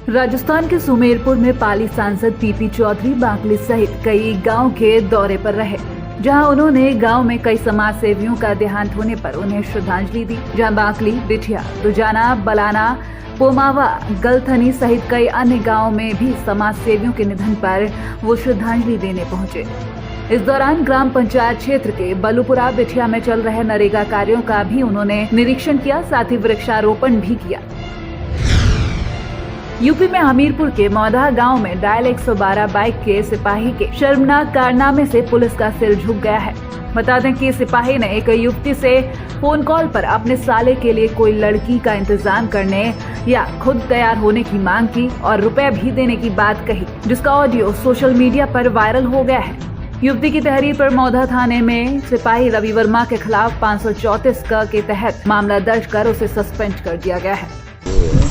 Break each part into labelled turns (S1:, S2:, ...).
S1: राजस्थान के सुमेरपुर में पाली सांसद पीपी चौधरी बाकली सहित कई गांव के दौरे पर रहे, जहां उन्होंने गांव में कई समाज सेवियों का देहांत होने पर उन्हें श्रद्धांजलि दी। जहां बाकली, बिठिया, दुजाना, बलाना, पोमावा, गलथनी सहित कई अन्य गांवों में भी समाज सेवियों के निधन पर वो श्रद्धांजलि देने पहुंचे। इस दौरान ग्राम पंचायत क्षेत्र के बलुपुरा, बिठिया में चल रहे नरेगा कार्यों का भी उन्होंने निरीक्षण किया, साथ ही वृक्षारोपण भी किया। यूपी में हमीरपुर के मौदा गांव में डायल 112 बाइक के सिपाही के शर्मनाक कारनामे से पुलिस का सिर झुक गया है। बता दें कि सिपाही ने एक युवती से फोन कॉल पर अपने साले के लिए कोई लड़की का इंतजाम करने या खुद तैयार होने की मांग की और रुपए भी देने की बात कही, जिसका ऑडियो सोशल मीडिया पर वायरल हो गया है। युवती की तहरीर पर मौदा थाने में सिपाही रवि वर्मा के खिलाफ 534 क के तहत मामला दर्ज कर उसे सस्पेंड कर दिया गया है।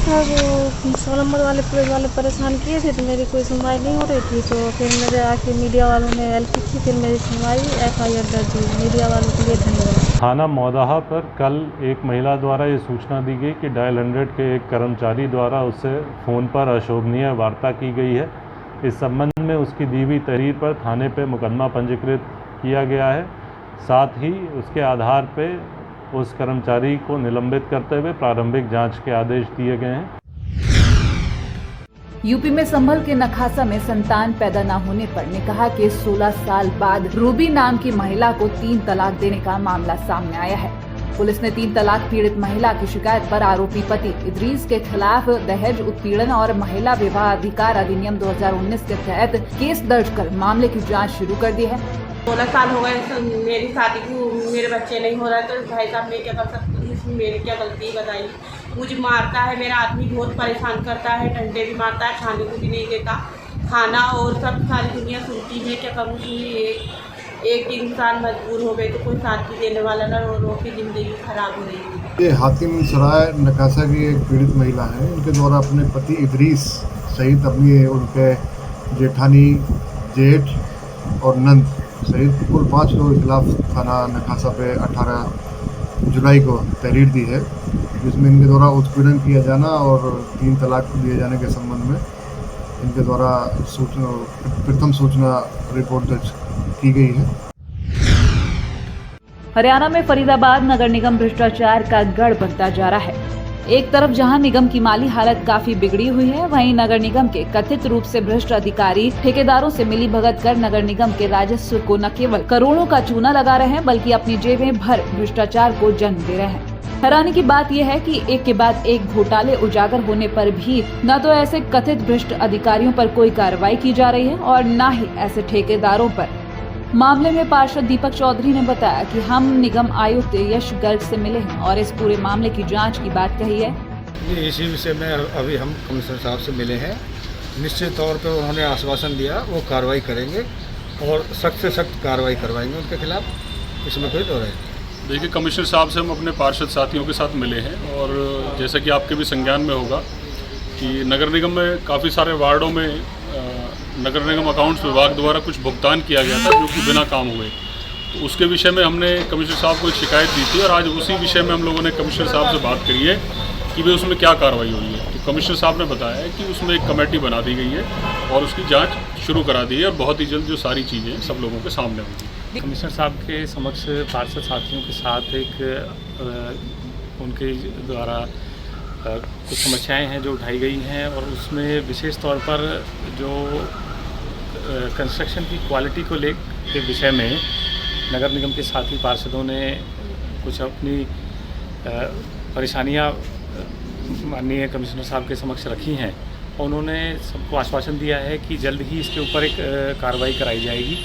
S2: सर, वो 100 नंबर वाले पुलिस वाले परेशान किए थे तो मेरी कोई सुनवाई नहीं हो रही थी, तो फिर मेरे आके मीडिया वालों ने हेल्प की, फिर मेरी सुनवाई FIR दर्ज हुई। मीडिया वालों के लिए धन्यवाद।
S3: थाना मौदाहा पर कल एक महिला द्वारा ये सूचना दी गई कि डायल 100 के एक कर्मचारी द्वारा उससे फ़ोन पर अशोभनीय वार्ता की गई है। इस संबंध में उसकी दी हुई तहरीर पर थाने पे मुकदमा पंजीकृत किया गया है। साथ ही उसके आधार पे उस कर्मचारी को निलंबित करते हुए प्रारंभिक जांच के आदेश दिए गए हैं।
S1: यूपी में संभल के नखासा में संतान पैदा न होने पर ने कहा कि 16 साल बाद रूबी नाम की महिला को 3 तलाक देने का मामला सामने आया है। पुलिस ने 3 तलाक पीड़ित महिला की शिकायत पर आरोपी पति इदरीस के खिलाफ दहेज उत्पीड़न और महिला विवाह अधिकार अधिनियम 2019 के तहत केस दर्ज कर मामले की जाँच शुरू कर दी है।
S4: 16 साल हो गए मेरी शादी को, मेरे बच्चे नहीं हो रहा है, तो भाई साहब मैं क्या कर सकती हूँ? इसमें मेरी क्या गलती बताइए? मुझे मारता है, मेरा आदमी बहुत परेशान करता है, डंडे भी मारता है, खाने को भी नहीं देता, खाना और सब सारी दुनिया सुनती है। क्या करूँ कि एक इंसान मजबूर हो गए तो कोई साथ भी देने वाला ना, रो रो के ज़िंदगी खराब हो रही है।
S5: ये हातिम सराय नकासा की एक पीड़ित महिला है। उनके द्वारा अपने पति इदरीस सहित अपनी उनके जेठानी, जेठ और नंद सहित कुल 5 लोगों के खिलाफ थाना नखासा पे 18 जुलाई को तहरीर दी है, जिसमें इनके द्वारा उत्पीड़न किया जाना और 3 तलाक दिए जाने के संबंध में इनके द्वारा प्रथम सूचना रिपोर्ट दर्ज की गई है।
S1: हरियाणा में फरीदाबाद नगर निगम भ्रष्टाचार का गढ़ बनता जा रहा है। एक तरफ जहां निगम की माली हालत काफी बिगड़ी हुई है, वहीं नगर निगम के कथित रूप से भ्रष्ट अधिकारी ठेकेदारों से मिली भगत कर नगर निगम के राजस्व को न केवल करोड़ों का चूना लगा रहे हैं, बल्कि अपनी जेबें भर भ्रष्टाचार को जन्म दे रहे हैं। हैरानी की बात यह है कि एक के बाद एक घोटाले उजागर होने पर भी न तो ऐसे कथित भ्रष्ट अधिकारियों पर कोई कार्रवाई की जा रही है और न ही ऐसे ठेकेदारों पर। मामले में पार्षद दीपक चौधरी ने बताया कि हम निगम आयुक्त यश गर्ग से मिले हैं और इस पूरे मामले की जांच की बात कही है।
S6: इसी विषय में अभी हम कमिश्नर साहब से मिले हैं। निश्चित तौर पर उन्होंने आश्वासन दिया वो कार्रवाई करेंगे और सख्त से सख्त कार्रवाई करवाएंगे उनके खिलाफ, इसमें कोई दो राय।
S7: देखिए, कमिश्नर साहब से हम अपने पार्षद साथियों के साथ मिले हैं और जैसा कि आपके भी संज्ञान में होगा कि नगर निगम में काफ़ी सारे वार्डों में नगर निगम अकाउंट्स विभाग द्वारा कुछ भुगतान किया गया था जो कि बिना काम हुए। तो उसके विषय में हमने कमिश्नर साहब को एक शिकायत दी थी और आज उसी विषय में हम लोगों ने कमिश्नर साहब से बात करी है कि भाई उसमें क्या कार्रवाई हुई है। तो कमिश्नर साहब ने बताया है कि उसमें एक कमेटी बना दी गई है और उसकी जांच शुरू करा दी है और बहुत ही जल्द जो सारी चीज़ें सब लोगों के सामने होंगी।
S8: कमिश्नर साहब के समक्ष पार्षद साथियों के साथ एक उनके द्वारा कुछ समस्याएं हैं जो उठाई गई हैं और उसमें विशेष तौर पर जो कंस्ट्रक्शन की क्वालिटी को लेकर के विषय में नगर निगम के साथी पार्षदों ने कुछ अपनी परेशानियां माननीय कमिश्नर साहब के समक्ष रखी हैं और उन्होंने सबको आश्वासन दिया है कि जल्द ही इसके ऊपर एक कार्रवाई कराई जाएगी।